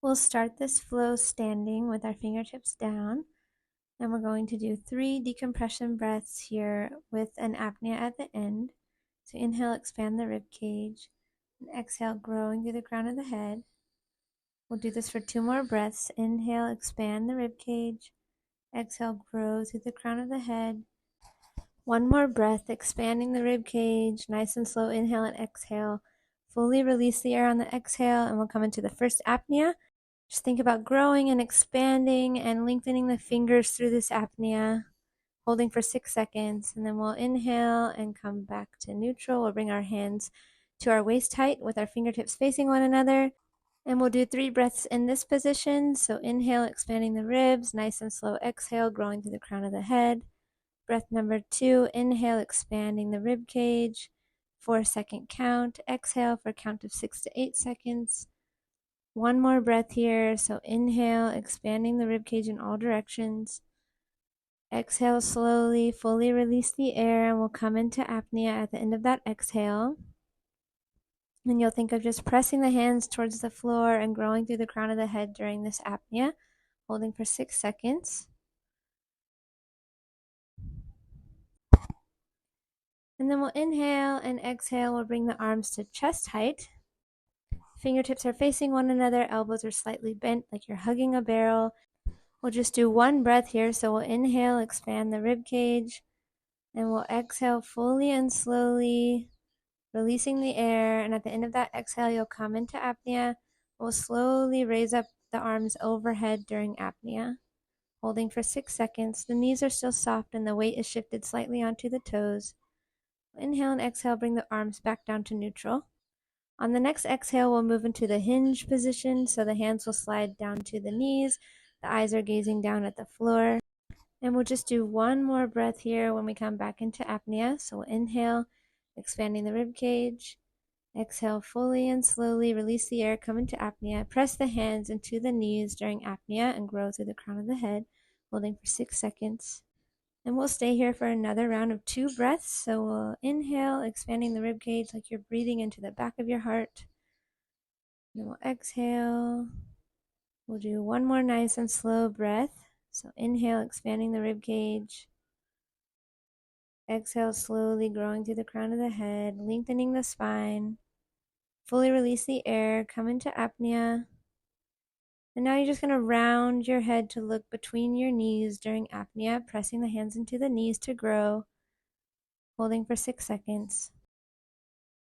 We'll start this flow standing with our fingertips down, and we're going to do 3 decompression breaths here with an apnea at the end. So inhale, expand the rib cage, and exhale, growing through the crown of the head. We'll do this for 2 more breaths. Inhale, expand the rib cage, exhale, grow through the crown of the head. 1 more breath, expanding the rib cage, nice and slow, inhale and exhale. Fully release the air on the exhale, and we'll come into the first apnea. Just think about growing and expanding and lengthening the fingers through this apnea, holding for 6 seconds, and then we'll inhale and come back to neutral. We'll bring our hands to our waist height with our fingertips facing one another, and we'll do 3 breaths in this position. So inhale, expanding the ribs, nice and slow exhale, growing through the crown of the head. Breath number 2, inhale, expanding the rib cage, 4-second count. Exhale for a count of 6 to 8 seconds. 1 more breath here. So inhale, expanding the rib cage in all directions. Exhale slowly, fully release the air, and we'll come into apnea at the end of that exhale. And you'll think of just pressing the hands towards the floor and growing through the crown of the head during this apnea, holding for 6 seconds. And then we'll inhale and exhale. We'll bring the arms to chest height. Fingertips are facing one another. Elbows are slightly bent like you're hugging a barrel. We'll just do 1 breath here. So we'll inhale, expand the rib cage. And we'll exhale fully and slowly, releasing the air. And at the end of that exhale, you'll come into apnea. We'll slowly raise up the arms overhead during apnea, holding for 6 seconds. The knees are still soft and the weight is shifted slightly onto the toes. Inhale and exhale, bring the arms back down to neutral. On the next exhale, we'll move into the hinge position, so the hands will slide down to the knees. The eyes are gazing down at the floor. And we'll just do 1 more breath here when we come back into apnea. So we'll inhale, expanding the rib cage. Exhale fully and slowly, release the air, come into apnea. Press the hands into the knees during apnea and grow through the crown of the head, holding for 6 seconds. And we'll stay here for another round of 2 breaths. So we'll inhale, expanding the rib cage like you're breathing into the back of your heart. Then we'll exhale. We'll do 1 more nice and slow breath. So inhale, expanding the rib cage. Exhale, slowly growing through the crown of the head, lengthening the spine. Fully release the air, come into apnea. And now you're just going to round your head to look between your knees during apnea, pressing the hands into the knees to grow, holding for 6 seconds.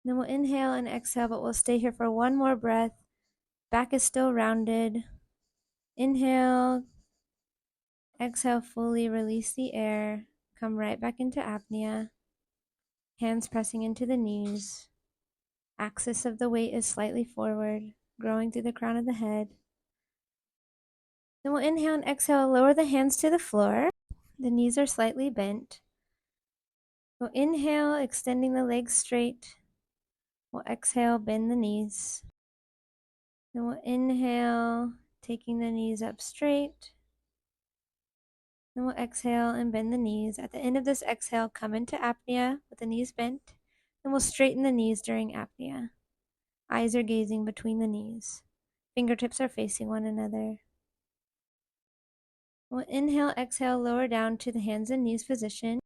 Then we'll inhale and exhale, but we'll stay here for 1 more breath. Back is still rounded. Inhale, exhale, fully release the air. Come right back into apnea. Hands pressing into the knees. Axis of the weight is slightly forward, growing through the crown of the head. Then we'll inhale and exhale, lower the hands to the floor. The knees are slightly bent. We'll inhale, extending the legs straight. We'll exhale, bend the knees. Then we'll inhale, taking the knees up straight. Then we'll exhale and bend the knees. At the end of this exhale, come into apnea with the knees bent. Then we'll straighten the knees during apnea. Eyes are gazing between the knees. Fingertips are facing one another. We'll inhale, exhale, lower down to the hands and knees position.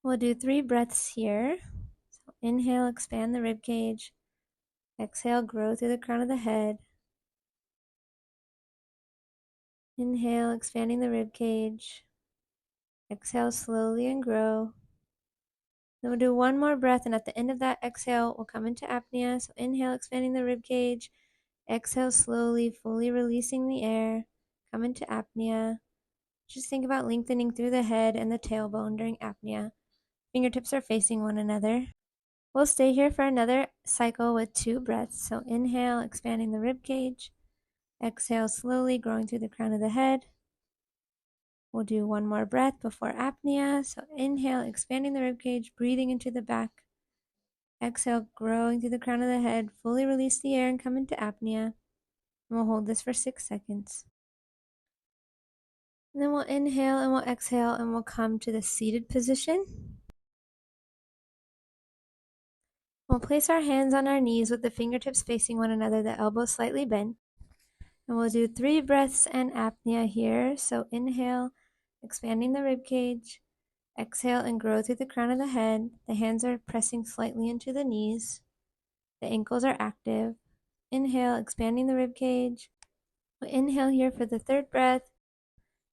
We'll do 3 breaths here. So inhale, expand the rib cage. Exhale, grow through the crown of the head. Inhale, expanding the rib cage. Exhale slowly and grow. Then we'll do 1 more breath, and at the end of that exhale, we'll come into apnea. So inhale, expanding the rib cage. Exhale slowly, fully releasing the air. Come into apnea. Just think about lengthening through the head and the tailbone during apnea. Fingertips are facing one another. We'll stay here for another cycle with 2 breaths. So inhale, expanding the rib cage. Exhale slowly, growing through the crown of the head. We'll do 1 more breath before apnea. So inhale, expanding the rib cage, breathing into the back. Exhale, growing through the crown of the head. Fully release the air and come into apnea. And we'll hold this for 6 seconds. And then we'll inhale and we'll exhale and we'll come to the seated position. We'll place our hands on our knees with the fingertips facing one another, the elbows slightly bent. And we'll do 3 breaths and apnea here. So inhale, expanding the rib cage. Exhale and grow through the crown of the head. The hands are pressing slightly into the knees. The ankles are active. Inhale, expanding the rib cage. We'll inhale here for the 3rd breath.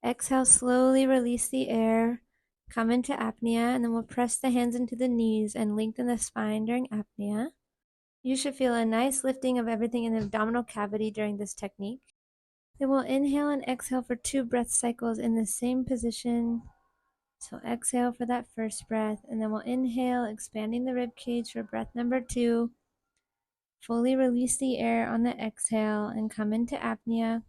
Exhale, slowly release the air. Come into apnea, and then we'll press the hands into the knees and lengthen the spine during apnea. You should feel a nice lifting of everything in the abdominal cavity during this technique. Then we'll inhale and exhale for 2 breath cycles in the same position. So exhale for that first breath, and then we'll inhale, expanding the rib cage for breath number 2. Fully release the air on the exhale and come into apnea.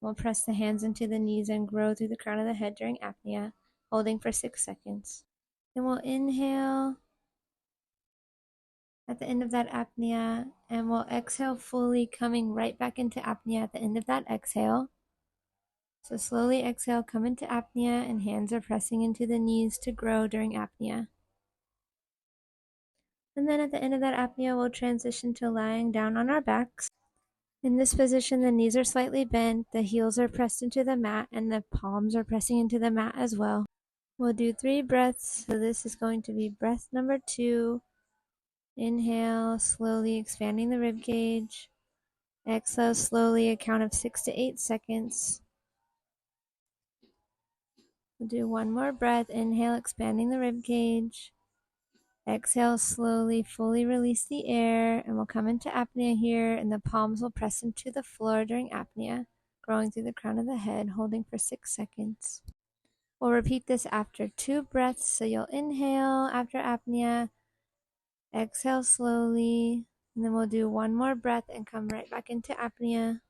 We'll press the hands into the knees and grow through the crown of the head during apnea, holding for 6 seconds. Then we'll inhale at the end of that apnea, and we'll exhale fully, coming right back into apnea at the end of that exhale. So slowly exhale, come into apnea, and hands are pressing into the knees to grow during apnea. And then at the end of that apnea, we'll transition to lying down on our backs. In this position, the knees are slightly bent, the heels are pressed into the mat, and the palms are pressing into the mat as well. We'll do 3 breaths. So this is going to be breath number 2. Inhale, slowly expanding the rib cage. Exhale slowly, a count of 6 to 8 seconds. We'll do 1 more breath. Inhale, expanding the rib cage. Exhale slowly, fully release the air, and we'll come into apnea here, and the palms will press into the floor during apnea, growing through the crown of the head, holding for 6 seconds. We'll repeat this after 2 breaths, so you'll inhale after apnea, exhale slowly, and then we'll do 1 more breath and come right back into apnea.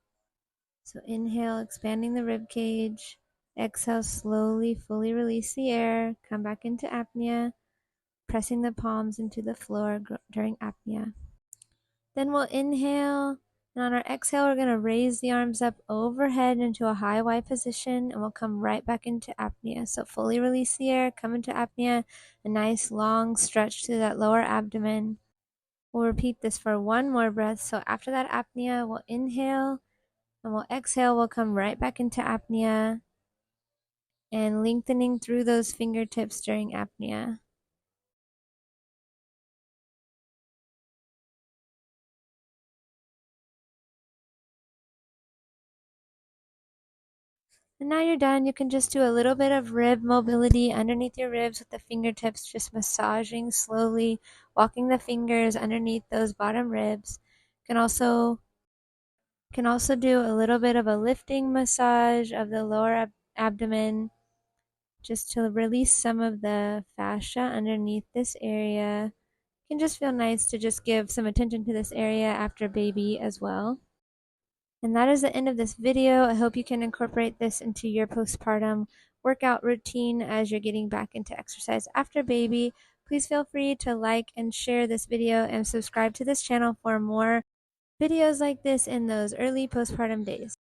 So inhale, expanding the rib cage, exhale slowly, fully release the air, come back into apnea, pressing the palms into the floor during apnea. Then we'll inhale, and on our exhale, we're going to raise the arms up overhead into a high Y position, and we'll come right back into apnea. So fully release the air, come into apnea, a nice long stretch through that lower abdomen. We'll repeat this for 1 more breath. So after that apnea, we'll inhale, and we'll exhale, we'll come right back into apnea, and lengthening through those fingertips during apnea. And now you're done. You can just do a little bit of rib mobility underneath your ribs with the fingertips, just massaging slowly, walking the fingers underneath those bottom ribs. You can also do a little bit of a lifting massage of the lower abdomen, just to release some of the fascia underneath this area. It can just feel nice to just give some attention to this area after baby as well. And that is the end of this video. I hope you can incorporate this into your postpartum workout routine as you're getting back into exercise after baby. Please feel free to like and share this video and subscribe to this channel for more videos like this in those early postpartum days.